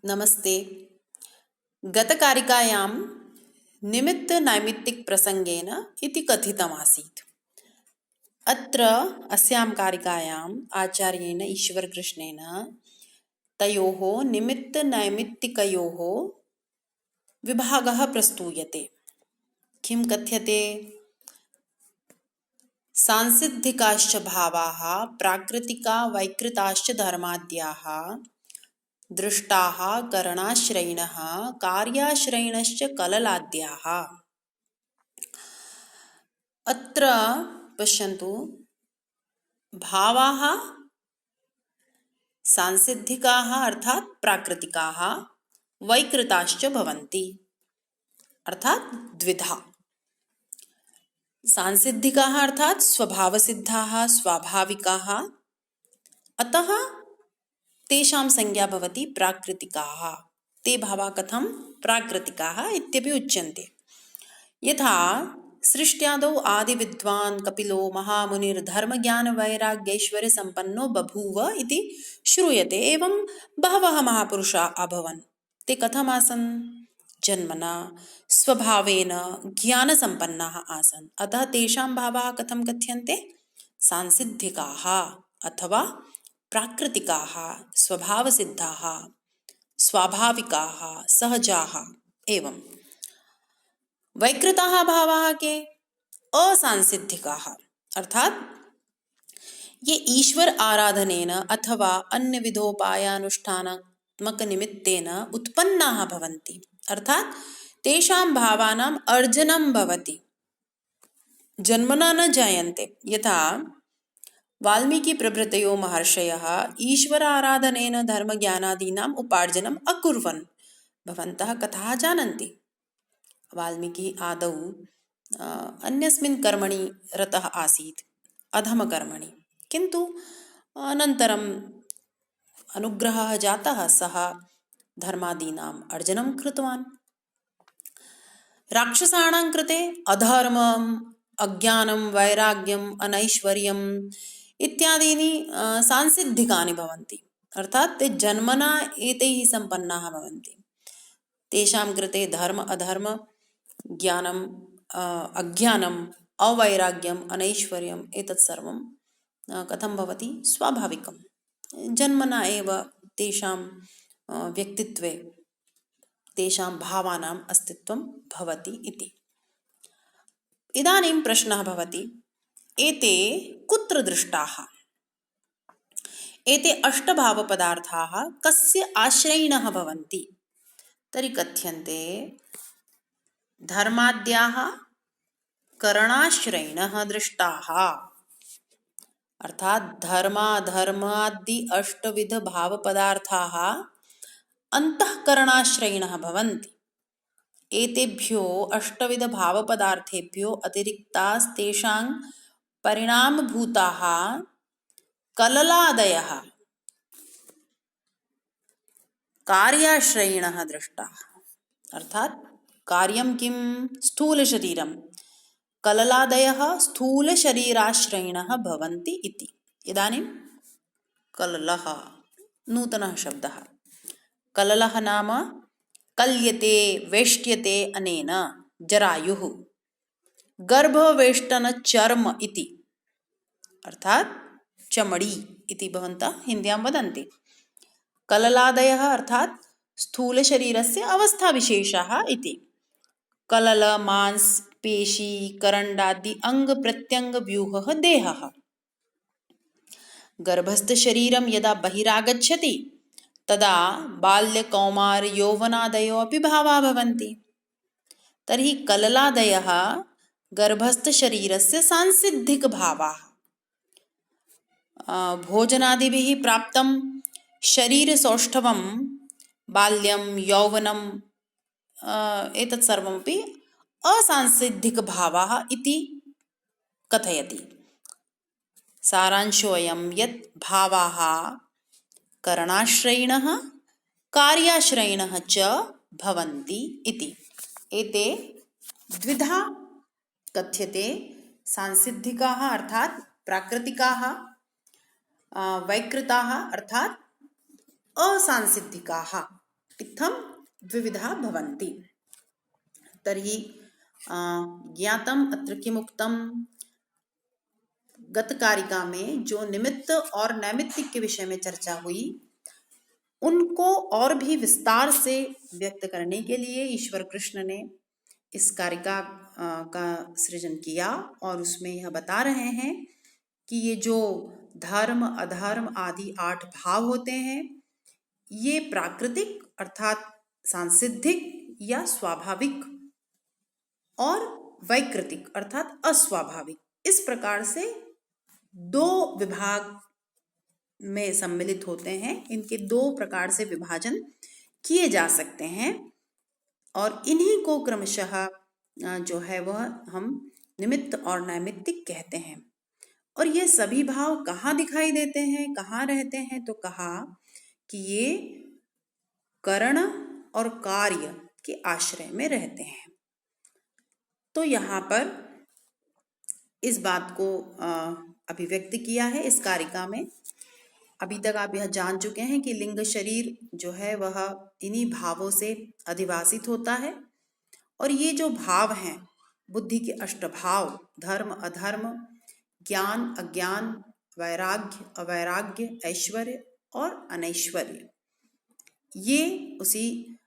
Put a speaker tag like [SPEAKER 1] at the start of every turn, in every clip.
[SPEAKER 1] नमस्ते। गतकारिकायां निमित्तनैमित्तिकप्रसङ्गेन इति कथितमासीत्। अत्र अस्यां कारिकायाम् आचार्येण ईश्वरकृष्णेन तयोः निमित्तनैमित्तिकयोः विभागः प्रस्तूयते। किं कथ्यते? सांसिद्धिकाश्च भावाः प्राकृतिका वैकृताश्च धर्माद्याः दृष्टाः करणाश्रयिणः कार्याश्रयिणश्च कललाद्याः। अत्र पश्यन्तु, भावाः सांसिद्धिकाः अर्थात् प्राकृतिकाः, वैकृताश्च भवन्ति अर्थात् द्विधा। सांसिद्धिकाः अर्थात् स्वभावसिद्धाः स्वाभाविकाः, अतः तेषां संज्ञा भवति प्राकृतिकाः। ते भावाः कथं प्राकृतिकाः इत्यपि उच्यन्ते। यथा सृष्ट्यादौ आदिविद्वान् कपिलो महामुनिर्धर्मज्ञानवैराग्यैश्वर्यसम्पन्नो बभूव इति श्रूयते। एवं बहवः महापुरुषाः अभवन्। ते कथमासन्? जन्मना स्वभावेन ज्ञानसम्पन्नाः आसन्। अतः तेषां भावाः कथं कथ्यन्ते? सांसिद्धिकाः अथवा प्राकृतिकाः, स्वभावसिद्धाः, स्वाभाविकाः, सहजाः। एवं वैकृताः भावाः के? असांसिद्धिकाः अर्थात् ये ईश्वर आराधनेन अथवा अन्य विधोपायानुष्ठानात्मक निमित्तेन उत्पन्नाः भवन्ति, अर्थात् तेषां भावानाम् अर्जनं भवति, जन्मना न जायन्ते। यथा वाल्मीकि प्रभृतयो महर्षयः ईश्वर आराधनेन धर्मज्ञानादीनाम् उपार्जनम् अकुर्वन्। भवन्तः कथाः जानन्ति। वाल्मीकि आदौ अन्यस्मिन् कर्मणि रतः आसीत्, अधमकर्मणि, किन्तु अनन्तरम् अनुग्रहः जातः, सः धर्मादीनाम् अर्जनं कृतवान्। राक्षसाणां कृते अधर्मम्, अज्ञानं, वैराग्यम्, अनैश्वर्यम् इत्यादीनि सांसिद्धिकानि भवन्ति, अर्थात् ते जन्मना एतैः सम्पन्नाः भवन्ति। तेषां कृते धर्म अधर्म, ज्ञानम् अज्ञानम्, अवैराग्यम्, अनैश्वर्यम् एतत् सर्वं कथं भवति? स्वाभाविकं, जन्मना एव तेषां व्यक्तित्वे तेषां भावानाम् अस्तित्वं भवति इति। इदानीं प्रश्नः भवति, एते कुत्र दृष्टाः? एते अष्टभावपदार्थाः कस्य आश्रयिणः भवन्ति? तर्हि कथ्यन्ते धर्माद्याः करणाश्रयिणः दृष्टाः, अर्थात् धर्माधर्मादि अष्टविध भावपदार्थाः अन्तःकरणाश्रयिणः भवन्ति। एतेभ्यो अष्टविध भावपदार्थेभ्यो अतिरिक्तास्तेषां परिणामभूताः कललादयः कार्याश्रयिणः दृष्टाः, अर्थात् कार्यं किं? स्थूलशरीरं। कललादयः स्थूलशरीराश्रयिणः भवन्ति इति। इदानीं कललः नूतनः शब्दः। कललः नाम कल्यते, वेष्ट्यते अनेन जरायुः, गर्भवेष्टनचर्म इति, अर्थात् चमड़ी इति भवन्तः हिन्द्यां वदन्ति। कललादयः अर्थात् स्थूलशरीरस्य अवस्थाविशेषाः इति। कलल मांस पेशी करण्डादि अङ्गप्रत्यङ्गव्यूहः देहः। गर्भस्थशरीरं यदा बहिरागच्छति तदा बाल्यकौमारयौवनादयो अपि भावाः भवन्ति। तर्हि कललादयः गर्भस्थशरीरस्य सांसिद्धिकभावाः। भोजनादिभिः प्राप्तं शरीरसौष्ठवं बाल्यं यौवनं एतत् सर्वमपि असांसिद्धिकभावाः इति कथयति। सारांशोऽयं यत् भावाः करणाश्रयिणः कार्याश्रयिणः च भवन्ति इति। एते द्विधा कथ्यते, सांसिद्धिकाः अर्थात् प्राकृतिकाः, वैकृताः अर्थात् असांसिद्धिकाः। इत्थं द्विविधा भवन्ति। तर्हि ज्ञातम् अत्र किमुक्तं, गत कारिका में जो निमित्त और नैमित्तिक के विषय में चर्चा हुई, उनको और भी विस्तार से व्यक्त करने के लिए ईश्वर कृष्ण ने इस कारिका का सृजन किया और उसमें यह बता रहे हैं कि ये जो धर्म अधर्म आदि 8 भाव होते हैं, ये प्राकृतिक अर्थात सांसिद्धिक या स्वाभाविक और वैकृतिक अर्थात अस्वाभाविक, इस प्रकार से 2 विभाग में सम्मिलित होते हैं। इनके 2 प्रकार से विभाजन किए जा सकते हैं और इन्हीं को क्रमशः जो है वह हम निमित्त और नैमित्तिक कहते हैं। और ये सभी भाव कहाँ दिखाई देते हैं, कहाँ रहते हैं, तो कहा कि ये करण और कार्य के आश्रय में रहते हैं। तो यहाँ पर इस बात को अभिव्यक्त किया है इस कारिका में। अभी तक आप यह जान चुके हैं कि लिंग शरीर जो है वह इन्हीं भावों से अधिवासित होता है और ये जो भाव हैं, बुद्धि के 8 भाव, धर्म अधर्म, ज्ञान अज्ञान, वैराग्य अवैराग्य, ऐश्वर्य और अनैश्वर्य, ये उसी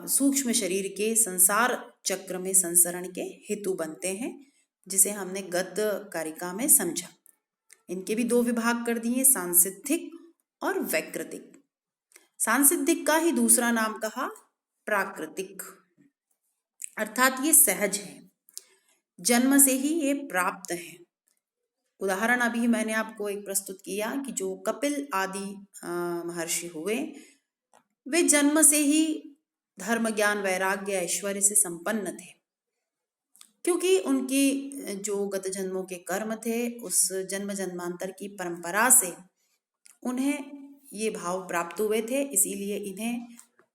[SPEAKER 1] सूक्ष्म शरीर के संसार चक्र में संसरण के हेतु बनते हैं, जिसे हमने गत कारिका में समझा। इनके भी 2 विभाग कर दिए, सांसिद्धिक और वैकृतिक। सांसिद्धिक का ही दूसरा नाम कहा प्राकृतिक, अर्थात ये सहज है, जन्म से ही ये प्राप्त है। उदाहरण अभी मैंने आपको एक प्रस्तुत किया कि जो कपिल आदि महर्षि हुए, वे जन्म से ही धर्म ज्ञान वैराग्य ऐश्वर्य से संपन्न थे, क्योंकि उनकी जो गत जन्मों के कर्म थे, उस जन्म जन्मांतर की परंपरा से उन्हें ये भाव प्राप्त हुए थे, इसीलिए इन्हें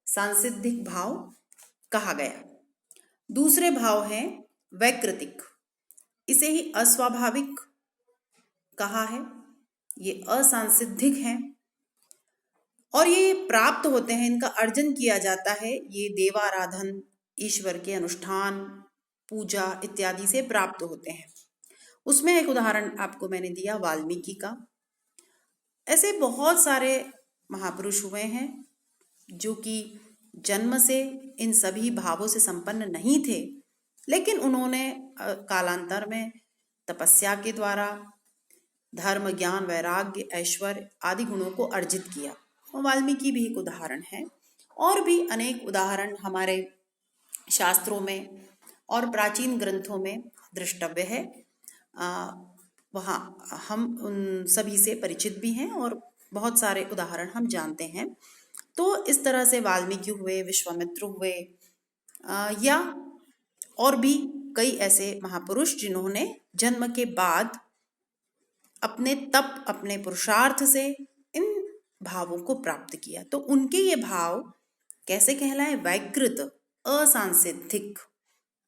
[SPEAKER 1] सांसिद्धिक भाव कहा गया। दूसरे भाव हैं वैकृतिक, इसे ही अस्वाभाविक कहा है, ये असांसिद्धिक हैं और ये प्राप्त होते हैं, इनका अर्जन किया जाता है, ये देवाराधन, ईश्वर के अनुष्ठान, पूजा इत्यादि से प्राप्त होते हैं। उसमें एक उदाहरण आपको मैंने दिया वाल्मीकि का। ऐसे बहुत सारे महापुरुष हुए हैं जो कि जन्म से इन सभी भावों से संपन्न नहीं थे, लेकिन उन्होंने कालांतर में तपस्या के द्वारा धर्म ज्ञान वैराग्य ऐश्वर्य आदि गुणों को अर्जित किया। वाल्मीकि भी एक उदाहरण है और भी अनेक उदाहरण हमारे शास्त्रों में और प्राचीन ग्रंथों में दृष्टव्य है। वहाँ हम उन सभी से परिचित भी हैं और बहुत सारे उदाहरण हम जानते हैं। तो इस तरह से वाल्मीकि हुए, विश्वामित्र हुए, या और भी कई ऐसे महापुरुष जिन्होंने जन्म के बाद अपने तप अपने पुरुषार्थ से इन भावों को प्राप्त किया। तो उनके ये भाव कैसे कहलाए? वैकृत असांसिद्धिक,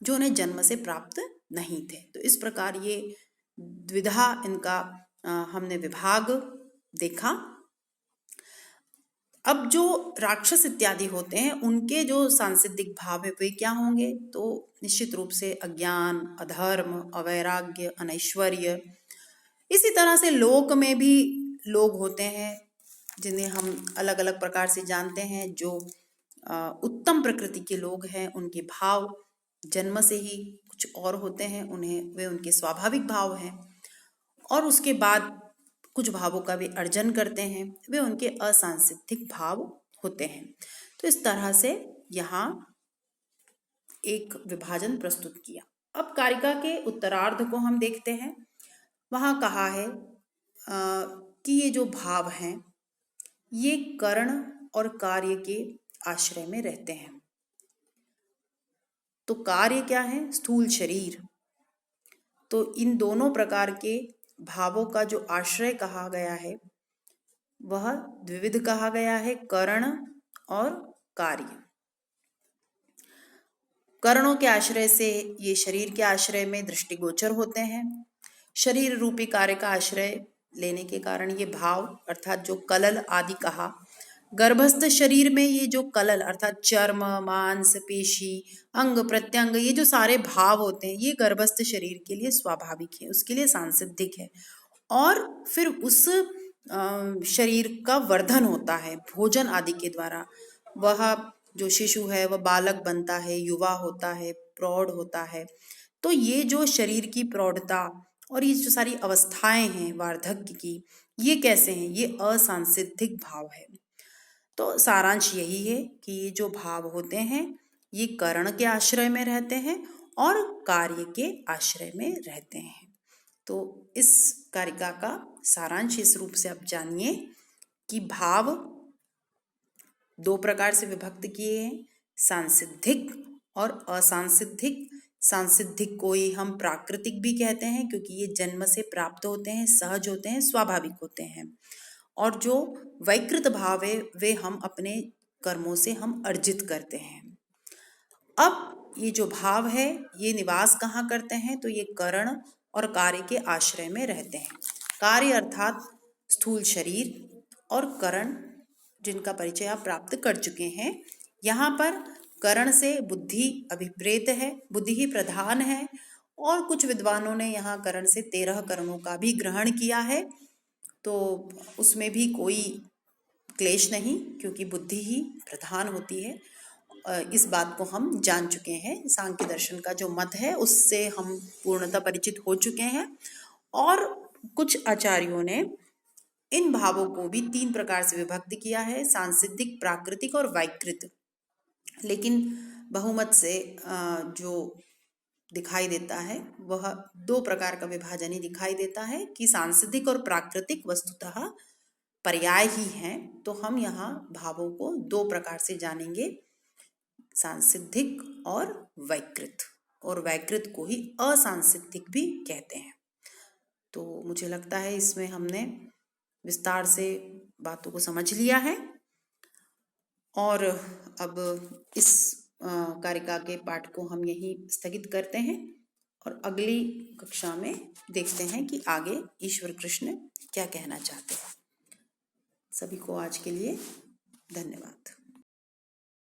[SPEAKER 1] जो उन्हें जन्म से प्राप्त नहीं थे। तो इस प्रकार ये द्विधा इनका हमने विभाग देखा। अब जो राक्षस इत्यादि होते हैं, उनके जो सांसिद्धिक भाव है वे क्या होंगे? तो निश्चित रूप से अज्ञान, अधर्म, अवैराग्य, अनैश्वर्य। इसी तरह से लोक में भी लोग होते हैं जिन्हें हम अलग अलग प्रकार से जानते हैं। जो उत्तम प्रकृति के लोग हैं, उनके भाव जन्म से ही कुछ और होते हैं, उन्हें वे उनके स्वाभाविक भाव हैं और उसके बाद कुछ भावों का वे अर्जन करते हैं, वे उनके असांसिद्धिक भाव होते हैं। तो इस तरह से यहाँ एक विभाजन प्रस्तुत किया। अब कारिका के उत्तरार्ध को हम देखते हैं। वहाँ कहा है कि ये जो भाव हैं ये करण और कार्य के आश्रय में रहते हैं। तो कार्य क्या है? स्थूल शरीर। तो इन दोनों प्रकार के भावों का जो आश्रय कहा गया है वह द्विविध कहा गया है, करण और कार्य। करणों के आश्रय से ये शरीर के आश्रय में दृष्टिगोचर होते हैं। शरीर रूपी कार्य का आश्रय लेने के कारण ये भाव अर्थात जो कलल आदि कहा, गर्भस्थ शरीर में ये जो कलल अर्थात चर्म, मांस, पेशी, अंग प्रत्यंग, ये जो सारे भाव होते हैं, ये गर्भस्थ शरीर के लिए स्वाभाविक है, उसके लिए सांसिद्धिक है। और फिर उस शरीर का वर्धन होता है भोजन आदि के द्वारा। वह जो शिशु है वह बालक बनता है, युवा होता है, प्रौढ़ होता है। तो ये जो शरीर की प्रौढ़ता और ये जो सारी अवस्थाएं हैं वार्धक्य की, ये कैसे हैं? ये असांसिद्धिक भाव है। तो सारांश यही है कि ये जो भाव होते हैं ये करण के आश्रय में रहते हैं और कार्य के आश्रय में रहते हैं। तो इस कारिका का सारांश इस रूप से आप जानिए कि भाव दो प्रकार से विभक्त किए हैं, सांसिद्धिक और असांसिद्धिक। सांसिद्धिक को ही हम प्राकृतिक भी कहते हैं क्योंकि ये जन्म से प्राप्त होते हैं, सहज होते हैं, स्वाभाविक होते हैं। और जो वैकृत भाव है वे हम अपने कर्मों से हम अर्जित करते हैं। अब ये जो भाव है ये निवास कहाँ करते हैं? तो ये करण और कार्य के आश्रय में रहते हैं। कार्य अर्थात स्थूल शरीर और करण जिनका परिचय आप प्राप्त कर चुके हैं। यहाँ पर करण से बुद्धि अभिप्रेत है, बुद्धि ही प्रधान है। और कुछ विद्वानों ने यहाँ करण से 13 करणों का भी ग्रहण किया है, तो उसमें भी कोई क्लेश नहीं क्योंकि बुद्धि ही प्रधान होती है। इस बात को हम जान चुके हैं। सांख्य दर्शन का जो मत है उससे हम पूर्णतः परिचित हो चुके हैं। और कुछ आचार्यों ने इन भावों को भी 3 प्रकार से विभक्त किया है, सांसिद्धिक, प्राकृतिक और वैकृत। लेकिन बहुमत से जो दिखाई देता है वह 2 प्रकार का विभाजन ही दिखाई देता है कि सांसिद्धिक और प्राकृतिक वस्तुतः पर्याय ही हैं। तो हम यहाँ भावों को 2 प्रकार से जानेंगे, सांसिद्धिक और वैकृत। और वैकृत को ही असांसिद्धिक भी कहते हैं। तो मुझे लगता है इसमें हमने विस्तार से बातों को समझ लिया है। और अब इस कारिका के पाठ को हम यहीं स्थगित करते हैं और अगली कक्षा में देखते हैं कि आगे ईश्वर कृष्ण क्या कहना चाहते हैं। सभी को आज के लिए धन्यवाद।